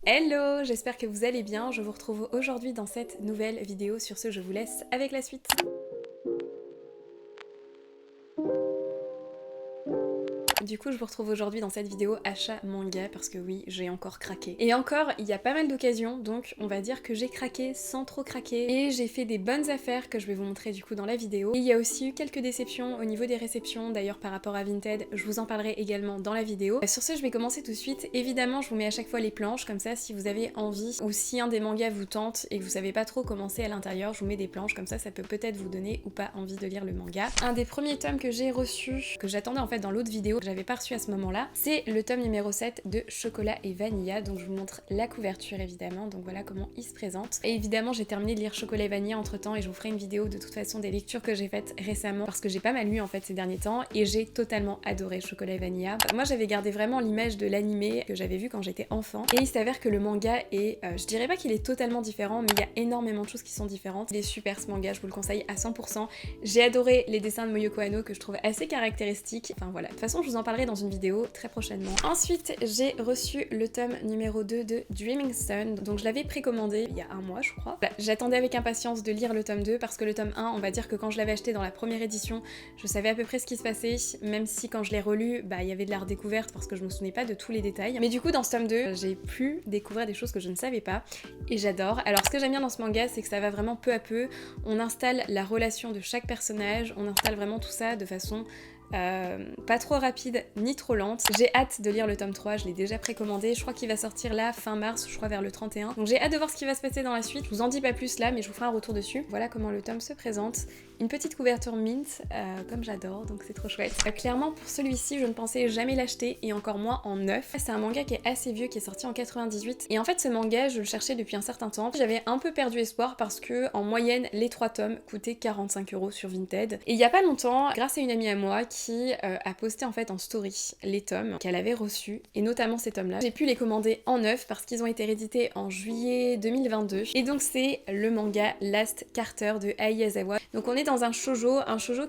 Hello, j'espère que vous allez bien, je vous retrouve aujourd'hui dans cette nouvelle vidéo. Sur ce, je vous laisse avec la suite. Du coup, je vous retrouve aujourd'hui dans cette vidéo achat manga parce que oui, j'ai encore craqué. Et encore, il y a pas mal d'occasions, donc on va dire que j'ai craqué sans trop craquer et j'ai fait des bonnes affaires que je vais vous montrer du coup dans la vidéo. Et il y a aussi eu quelques déceptions au niveau des réceptions, d'ailleurs par rapport à Vinted, je vous en parlerai également dans la vidéo. Sur ce, je vais commencer tout de suite. Évidemment, je vous mets à chaque fois les planches, comme ça si vous avez envie ou si un des mangas vous tente et que vous savez pas trop comment c'est à l'intérieur, je vous mets des planches, comme ça peut peut-être vous donner ou pas envie de lire le manga. Un des premiers tomes que j'ai reçu, que j'attendais en fait dans l'autre vidéo, que j'avais pas reçu à ce moment-là, c'est le tome numéro 7 de Chocolat et Vanilla, donc je vous montre la couverture évidemment, donc voilà comment il se présente. Et évidemment j'ai terminé de lire Chocolat et Vanilla entre temps et je vous ferai une vidéo de toute façon des lectures que j'ai faites récemment parce que j'ai pas mal lu en fait ces derniers temps et j'ai totalement adoré Chocolat et Vanilla. Moi j'avais gardé vraiment l'image de l'animé que j'avais vu quand j'étais enfant et il s'avère que le manga est, je dirais pas qu'il est totalement différent, mais il y a énormément de choses qui sont différentes. Il est super ce manga, je vous le conseille à 100%. J'ai adoré les dessins de Moyoko Hano que je trouve assez caractéristiques, enfin voilà, de toute façon je vous en parlerai dans une vidéo très prochainement. Ensuite j'ai reçu le tome numéro 2 de Dreaming Sun, donc je l'avais précommandé il y a un mois je crois. Voilà, j'attendais avec impatience de lire le tome 2 parce que le tome 1, on va dire que quand je l'avais acheté dans la première édition, je savais à peu près ce qui se passait, même si quand je l'ai relu, il y avait de la redécouverte parce que je me souvenais pas de tous les détails. Mais du coup dans ce tome 2, j'ai pu découvrir des choses que je ne savais pas et j'adore. Alors ce que j'aime bien dans ce manga, c'est que ça va vraiment peu à peu, on installe la relation de chaque personnage, on installe vraiment tout ça de façon pas trop rapide ni trop lente. J'ai hâte de lire le tome 3, je l'ai déjà précommandé, je crois qu'il va sortir là fin mars, je crois vers le 31. Donc j'ai hâte de voir ce qui va se passer dans la suite, je vous en dis pas plus là mais je vous ferai un retour dessus. Voilà comment le tome se présente. Une petite couverture mint, comme j'adore, donc c'est trop chouette. Clairement pour celui-ci je ne pensais jamais l'acheter et encore moins en neuf. C'est un manga qui est assez vieux, qui est sorti en 98 et en fait ce manga je le cherchais depuis un certain temps. J'avais un peu perdu espoir parce que en moyenne les 3 tomes coûtaient 45 € sur Vinted. Et il y a pas longtemps, grâce à une amie à moi qui a posté en fait en story les tomes qu'elle avait reçus et notamment ces tomes là, j'ai pu les commander en neuf parce qu'ils ont été réédités en juillet 2022 et donc c'est le manga Last Carter de Ai Yazawa. Donc on est dans un shoujo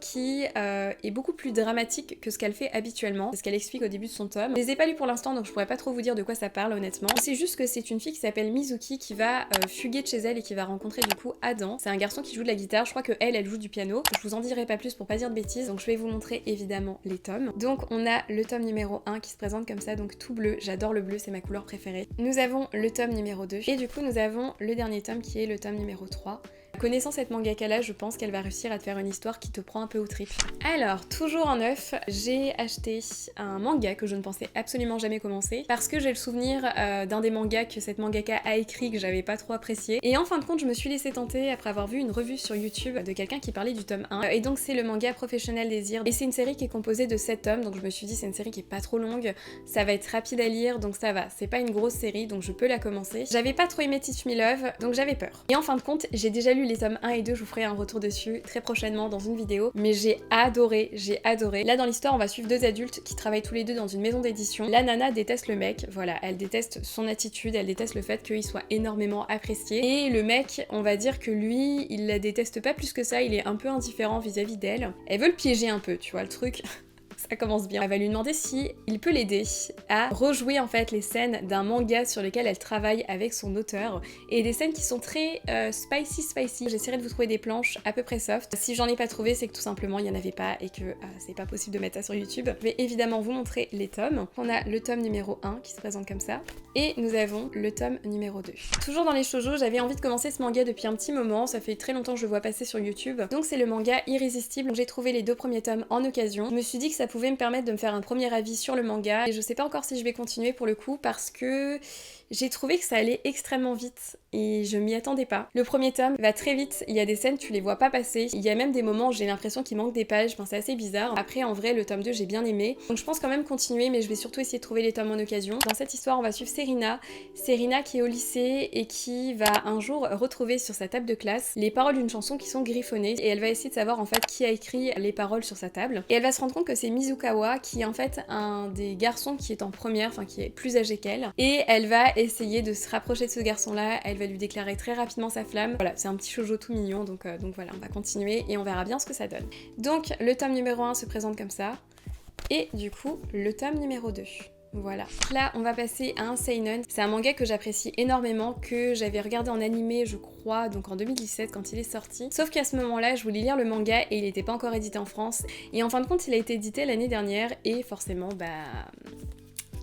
qui est beaucoup plus dramatique que ce qu'elle fait habituellement, c'est ce qu'elle explique au début de son tome. Je les ai pas lus pour l'instant donc je pourrais pas trop vous dire de quoi ça parle honnêtement. C'est juste que c'est une fille qui s'appelle Mizuki qui va fuguer de chez elle et qui va rencontrer du coup Adam. C'est un garçon qui joue de la guitare, je crois que elle joue du piano. Je vous en dirai pas plus pour pas dire de bêtises, donc je vais vous montrer évidemment les tomes. Donc on a le tome numéro 1 qui se présente comme ça, donc tout bleu, j'adore le bleu, c'est ma couleur préférée. Nous avons le tome numéro 2 et du coup nous avons le dernier tome qui est le tome numéro 3. Connaissant cette mangaka là, je pense qu'elle va réussir à te faire une histoire qui te prend un peu aux tripes. Alors, toujours en neuf, j'ai acheté un manga que je ne pensais absolument jamais commencer parce que j'ai le souvenir d'un des mangas que cette mangaka a écrit que j'avais pas trop apprécié. Et en fin de compte, je me suis laissée tenter après avoir vu une revue sur YouTube de quelqu'un qui parlait du tome 1. Et donc c'est le manga Professional Désir. Et c'est une série qui est composée de 7 tomes, donc je me suis dit c'est une série qui est pas trop longue, ça va être rapide à lire, donc ça va. C'est pas une grosse série, donc je peux la commencer. J'avais pas trop aimé Teach Me Love, donc j'avais peur. Et en fin de compte, j'ai déjà lu les tomes 1 et 2, je vous ferai un retour dessus très prochainement dans une vidéo, mais j'ai adoré. Là dans l'histoire, on va suivre deux adultes qui travaillent tous les deux dans une maison d'édition. La nana déteste le mec, voilà, elle déteste son attitude, elle déteste le fait qu'il soit énormément apprécié. Et le mec, on va dire que lui, il la déteste pas plus que ça, il est un peu indifférent vis-à-vis d'elle. Elle veut le piéger un peu, tu vois le truc. Ça commence bien. Elle va lui demander si il peut l'aider à rejouer en fait les scènes d'un manga sur lequel elle travaille avec son auteur et des scènes qui sont très spicy. J'essaierai de vous trouver des planches à peu près soft. Si j'en ai pas trouvé, c'est que tout simplement il y en avait pas et que c'est pas possible de mettre ça sur YouTube. Je vais évidemment vous montrer les tomes. On a le tome numéro 1 qui se présente comme ça et nous avons le tome numéro 2. Toujours dans les shoujo, j'avais envie de commencer ce manga depuis un petit moment, ça fait très longtemps que je le vois passer sur YouTube. Donc c'est le manga Irrésistible. J'ai trouvé les 2 premiers tomes en occasion. Je me suis dit que ça pouvait me permettre de me faire un premier avis sur le manga et je sais pas encore si je vais continuer pour le coup parce que j'ai trouvé que ça allait extrêmement vite et je m'y attendais pas. Le premier tome va très vite, il y a des scènes tu les vois pas passer, il y a même des moments où j'ai l'impression qu'il manque des pages, enfin c'est assez bizarre. Après en vrai le tome 2 j'ai bien aimé, donc je pense quand même continuer mais je vais surtout essayer de trouver les tomes en occasion. Dans cette histoire on va suivre Serena qui est au lycée et qui va un jour retrouver sur sa table de classe les paroles d'une chanson qui sont griffonnées et elle va essayer de savoir en fait qui a écrit les paroles sur sa table et elle va se rendre compte que c'est Mizukawa qui est en fait un des garçons qui est en première, enfin qui est plus âgé qu'elle et elle va essayer de se rapprocher de ce garçon là, elle va lui déclarer très rapidement sa flamme. Voilà, c'est un petit shoujo tout mignon donc voilà, on va continuer et on verra bien ce que ça donne. Donc le tome numéro 1 se présente comme ça et du coup le tome numéro 2. Voilà. Là, on va passer à un seinen. C'est un manga que j'apprécie énormément, que j'avais regardé en animé, je crois, donc en 2017 quand il est sorti. Sauf qu'à ce moment-là, je voulais lire le manga et il n'était pas encore édité en France. Et en fin de compte, il a été édité l'année dernière et forcément,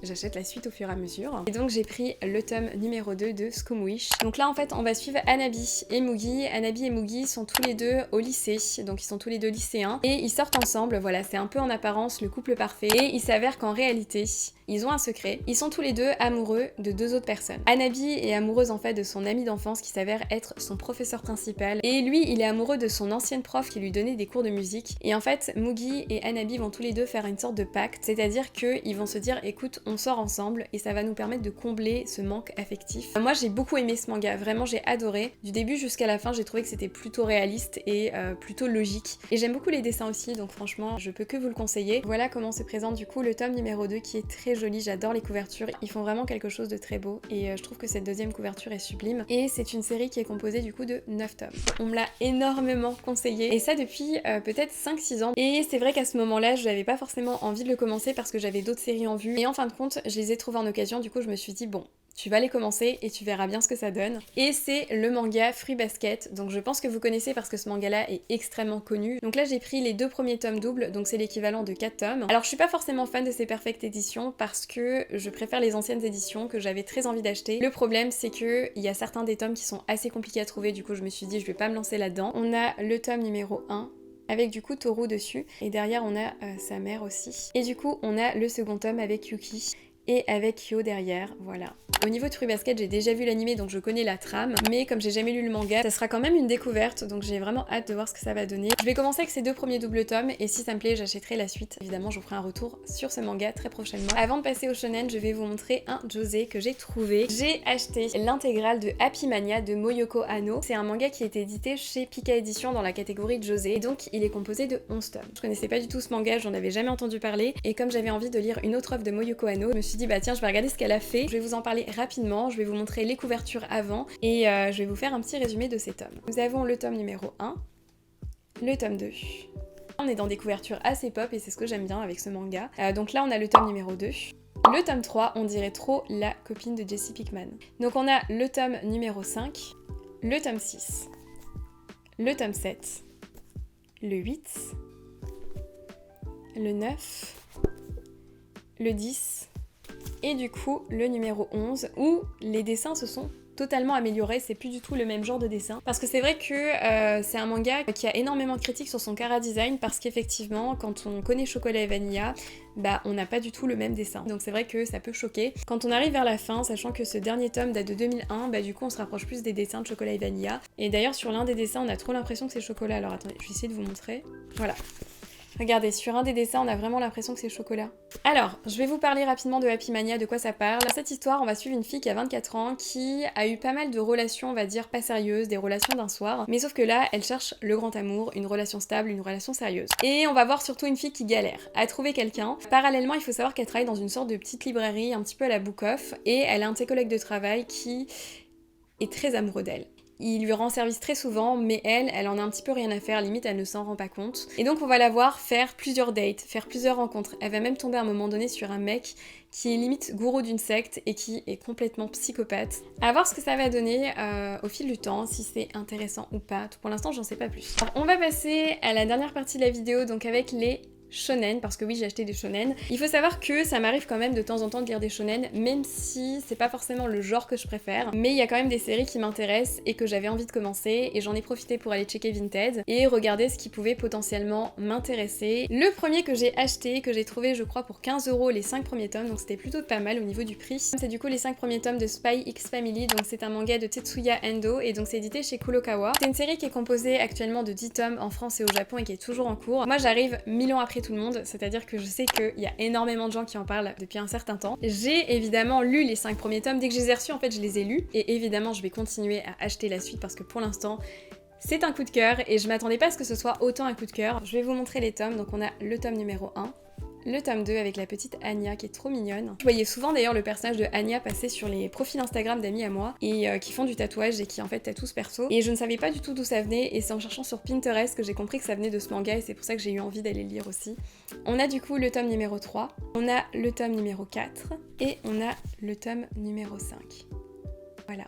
j'achète la suite au fur et à mesure. Et donc j'ai pris le tome numéro 2 de Scumwish. Donc là en fait on va suivre Hanabi et Mugi. Hanabi et Mugi sont tous les deux au lycée, donc ils sont tous les deux lycéens. Et ils sortent ensemble, voilà, c'est un peu en apparence le couple parfait. Et il s'avère qu'en réalité, ils ont un secret. Ils sont tous les deux amoureux de deux autres personnes. Hanabi est amoureuse en fait de son ami d'enfance qui s'avère être son professeur principal. Et lui il est amoureux de son ancienne prof qui lui donnait des cours de musique. Et en fait Mugi et Hanabi vont tous les deux faire une sorte de pacte. C'est-à-dire qu'ils vont se dire écoute, on sort ensemble et ça va nous permettre de combler ce manque affectif. Moi j'ai beaucoup aimé ce manga, vraiment j'ai adoré. Du début jusqu'à la fin j'ai trouvé que c'était plutôt réaliste et plutôt logique. Et j'aime beaucoup les dessins aussi donc franchement je peux que vous le conseiller. Voilà comment se présente du coup le tome numéro 2 qui est très joli, j'adore les couvertures. Ils font vraiment quelque chose de très beau et je trouve que cette deuxième couverture est sublime. Et c'est une série qui est composée du coup de 9 tomes. On me l'a énormément conseillé et ça depuis peut-être 5-6 ans. Et c'est vrai qu'à ce moment-là je n'avais pas forcément envie de le commencer parce que j'avais d'autres séries en vue. Et en fin de compte je les ai trouvés en occasion, du coup je me suis dit bon, tu vas les commencer et tu verras bien ce que ça donne. Et c'est le manga Fruit Basket, donc je pense que vous connaissez parce que ce manga là est extrêmement connu. Donc là j'ai pris les 2 premiers tomes doubles, donc c'est l'équivalent de 4 tomes. Alors je suis pas forcément fan de ces Perfect éditions parce que je préfère les anciennes éditions que j'avais très envie d'acheter. Le problème c'est que il y a certains des tomes qui sont assez compliqués à trouver, du coup je me suis dit je vais pas me lancer là-dedans. On a le tome numéro 1 avec du coup Toru dessus et derrière on a sa mère aussi. Et du coup on a le second tome avec Yuki et avec Kyo derrière, voilà. Au niveau de Fruit Basket, j'ai déjà vu l'animé donc je connais la trame, mais comme j'ai jamais lu le manga, ça sera quand même une découverte, donc j'ai vraiment hâte de voir ce que ça va donner. Je vais commencer avec ces 2 premiers doubles tomes, et si ça me plaît, j'achèterai la suite. Évidemment, je vous ferai un retour sur ce manga très prochainement. Avant de passer au shonen, je vais vous montrer un josei que j'ai trouvé. J'ai acheté l'intégrale de Happy Mania de Moyoko Hano. C'est un manga qui a été édité chez Pika Édition dans la catégorie josei, et donc il est composé de 11 tomes. Je connaissais pas du tout ce manga, j'en avais jamais entendu parler, et comme j'avais envie de lire une autre œuvre de Moyoko Hano, je me suis dit bah tiens, je vais regarder ce qu'elle a fait. Je vais vous en parler rapidement, je vais vous montrer les couvertures avant et je vais vous faire un petit résumé de ces tomes. Nous avons le tome numéro 1, le tome 2. On est dans des couvertures assez pop et c'est ce que j'aime bien avec ce manga. Donc là on a le tome numéro 2. Le tome 3, on dirait trop la copine de Jesse Pinkman. Donc on a le tome numéro 5, le tome 6, le tome 7, le 8, le 9, le 10, et du coup le numéro 11 où les dessins se sont totalement améliorés, c'est plus du tout le même genre de dessin parce que c'est vrai que c'est un manga qui a énormément de critiques sur son chara design parce qu'effectivement quand on connaît Chocolat et Vanilla, bah on n'a pas du tout le même dessin, donc c'est vrai que ça peut choquer. Quand on arrive vers la fin, sachant que ce dernier tome date de 2001, bah du coup on se rapproche plus des dessins de Chocolat et Vanilla, et d'ailleurs sur l'un des dessins on a trop l'impression que c'est chocolat. Alors attendez, je vais essayer de vous montrer, voilà. Regardez, sur un des dessins, on a vraiment l'impression que c'est chocolat. Alors, je vais vous parler rapidement de Happy Mania, de quoi ça parle. Dans cette histoire, on va suivre une fille qui a 24 ans, qui a eu pas mal de relations, on va dire, pas sérieuses, des relations d'un soir. Mais sauf que là, elle cherche le grand amour, une relation stable, une relation sérieuse. Et on va voir surtout une fille qui galère à trouver quelqu'un. Parallèlement, il faut savoir qu'elle travaille dans une sorte de petite librairie, un petit peu à la Book Off, et elle a un de ses collègues de travail qui est très amoureux d'elle. Il lui rend service très souvent, mais elle en a un petit peu rien à faire, limite elle ne s'en rend pas compte. Et donc on va la voir faire plusieurs dates, faire plusieurs rencontres. Elle va même tomber à un moment donné sur un mec qui est limite gourou d'une secte et qui est complètement psychopathe. À voir ce que ça va donner au fil du temps, si c'est intéressant ou pas. Pour l'instant j'en sais pas plus. Alors, on va passer à la dernière partie de la vidéo, donc avec les shonen, parce que oui j'ai acheté des shonen. Il faut savoir que ça m'arrive quand même de temps en temps de lire des shonen, même si c'est pas forcément le genre que je préfère, mais il y a quand même des séries qui m'intéressent et que j'avais envie de commencer, et j'en ai profité pour aller checker Vinted et regarder ce qui pouvait potentiellement m'intéresser. Le premier que j'ai acheté, que j'ai trouvé je crois pour 15 € les 5 premiers tomes, donc c'était plutôt pas mal au niveau du prix. C'est du coup les 5 premiers tomes de Spy X Family, donc c'est un manga de Tetsuya Endo et donc c'est édité chez Kurokawa. C'est une série qui est composée actuellement de 10 tomes en France et au Japon et qui est toujours en cours. Moi j'arrive 1000 ans après tout le monde, c'est-à-dire que je sais qu'il y a énormément de gens qui en parlent depuis un certain temps. J'ai évidemment lu les 5 premiers tomes, dès que je les ai reçus en fait je les ai lus, et évidemment je vais continuer à acheter la suite parce que pour l'instant c'est un coup de cœur et je m'attendais pas à ce que ce soit autant un coup de cœur. Je vais vous montrer les tomes, donc on a le tome numéro 1, le tome 2 avec la petite Anya qui est trop mignonne. Je voyais souvent d'ailleurs le personnage de Anya passer sur les profils Instagram d'amis à moi et qui font du tatouage et qui en fait tatouent ce perso. Et je ne savais pas du tout d'où ça venait et c'est en cherchant sur Pinterest que j'ai compris que ça venait de ce manga et c'est pour ça que j'ai eu envie d'aller le lire aussi. On a du coup le tome numéro 3, on a le tome numéro 4 et on a le tome numéro 5. Voilà.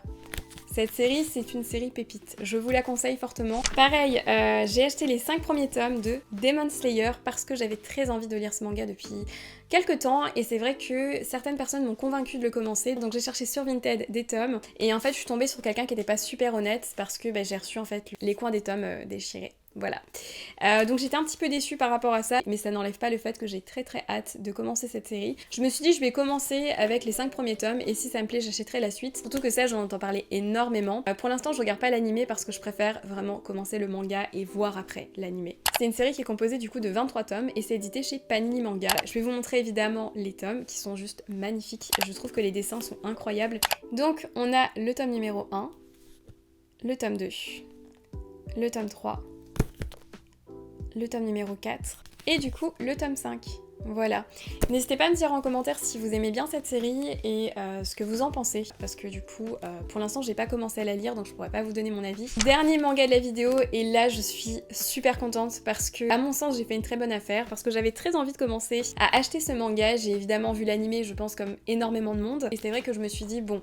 Cette série, c'est une série pépite. Je vous la conseille fortement. Pareil, j'ai acheté les 5 premiers tomes de Demon Slayer parce que j'avais très envie de lire ce manga depuis quelques temps et c'est vrai que certaines personnes m'ont convaincue de le commencer. Donc j'ai cherché sur Vinted des tomes et en fait je suis tombée sur quelqu'un qui n'était pas super honnête parce que j'ai reçu en fait les coins des tomes déchirés. Voilà. Donc j'étais un petit peu déçue par rapport à ça, mais ça n'enlève pas le fait que j'ai très hâte de commencer cette série. Je me suis dit je vais commencer avec les 5 premiers tomes et si ça me plaît j'achèterai la suite. Surtout que ça j'en entends parler énormément. Pour l'instant je regarde pas l'animé parce que je préfère vraiment commencer le manga et voir après l'animé. C'est une série qui est composée du coup de 23 tomes et c'est édité chez Panini Manga. Je vais vous montrer évidemment les tomes qui sont juste magnifiques. Je trouve que les dessins sont incroyables. Donc on a le tome numéro 1, le tome 2, le tome 3, le tome numéro 4 et du coup le tome 5. Voilà. N'hésitez pas à me dire en commentaire si vous aimez bien cette série et ce que vous en pensez parce que du coup pour l'instant j'ai pas commencé à la lire donc je pourrais pas vous donner mon avis. Dernier manga de la vidéo et là je suis super contente parce que à mon sens j'ai fait une très bonne affaire parce que j'avais très envie de commencer à acheter ce manga. J'ai évidemment vu l'animé je pense comme énormément de monde et c'est vrai que je me suis dit bon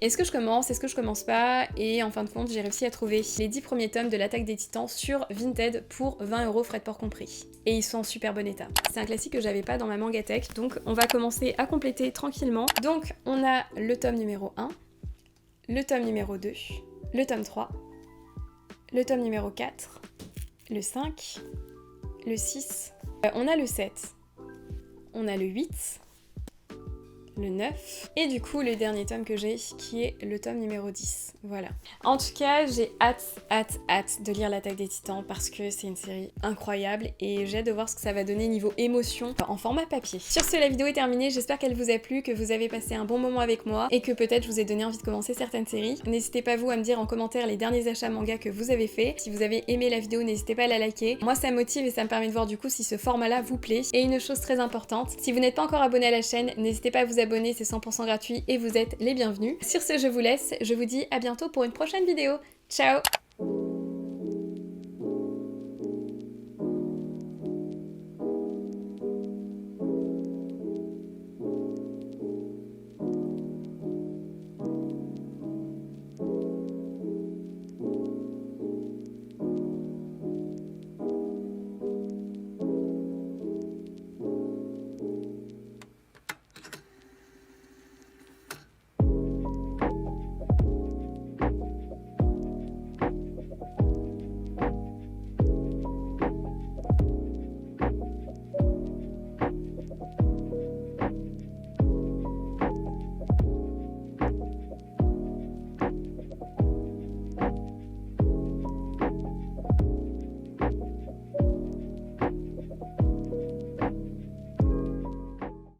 est-ce que je commence, est-ce que je commence pas et en fin de compte j'ai réussi à trouver les 10 premiers tomes de l'Attaque des Titans sur Vinted pour 20 € frais de port compris et ils sont en super bon état. C'est un classique que j'avais pas dans ma mangatech donc on va commencer à compléter tranquillement. Donc on a le tome numéro 1, le tome numéro 2, le tome 3, le tome numéro 4, le 5, le 6, on a le 7, on a le 8, le 9 et du coup le dernier tome que j'ai qui est le tome numéro 10. Voilà. En tout cas j'ai hâte de lire l'Attaque des Titans parce que c'est une série incroyable et j'ai hâte de voir ce que ça va donner niveau émotion en format papier. Sur ce la vidéo est terminée, j'espère qu'elle vous a plu, que vous avez passé un bon moment avec moi et que peut-être je vous ai donné envie de commencer certaines séries. N'hésitez pas vous à me dire en commentaire les derniers achats manga que vous avez fait. Si vous avez aimé la vidéo n'hésitez pas à la liker. Moi ça me motive et ça me permet de voir du coup si ce format là vous plaît. Et une chose très importante, si vous n'êtes pas encore abonné à la chaîne, n'hésitez pas à vous abonner, c'est 100% gratuit et vous êtes les bienvenus. Sur ce je vous laisse, je vous dis à bientôt pour une prochaine vidéo. Ciao!